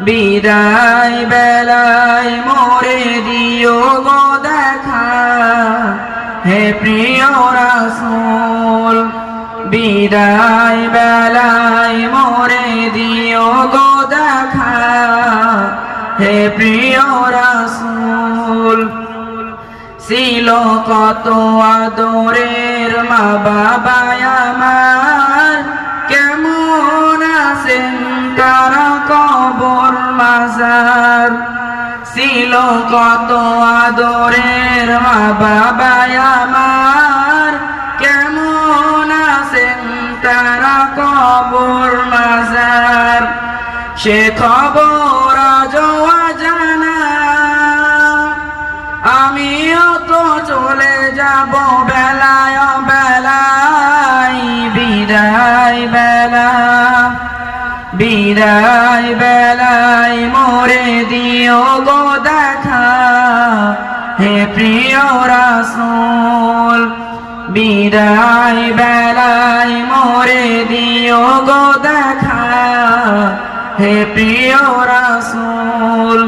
বিদায় বেলায় মোরে দিও গো দেখা, হে প্রিয় রাসূল। বিদায় বেলায় মোরে দিও গো দেখা, হে প্রিয় রাসূল। ছিল কত আদরের মা বাবা আমার, কেমন আছেন তারা কবর মাজার। ছিল কত আদরের মা বাবা আমার, কেমন আছেন তারা কবর মাজার। সে খবর আজও অজানা, আমিও তো চলে যাব বেলায় বেলায়। বিদায় বেলা, বিদায় বেলায় মোরে দিও গো দেখা, হে প্রিয় রাসূল। বিদায় বেলায় মোরে দিও গো দেখা, হে প্রিয় রাসূল।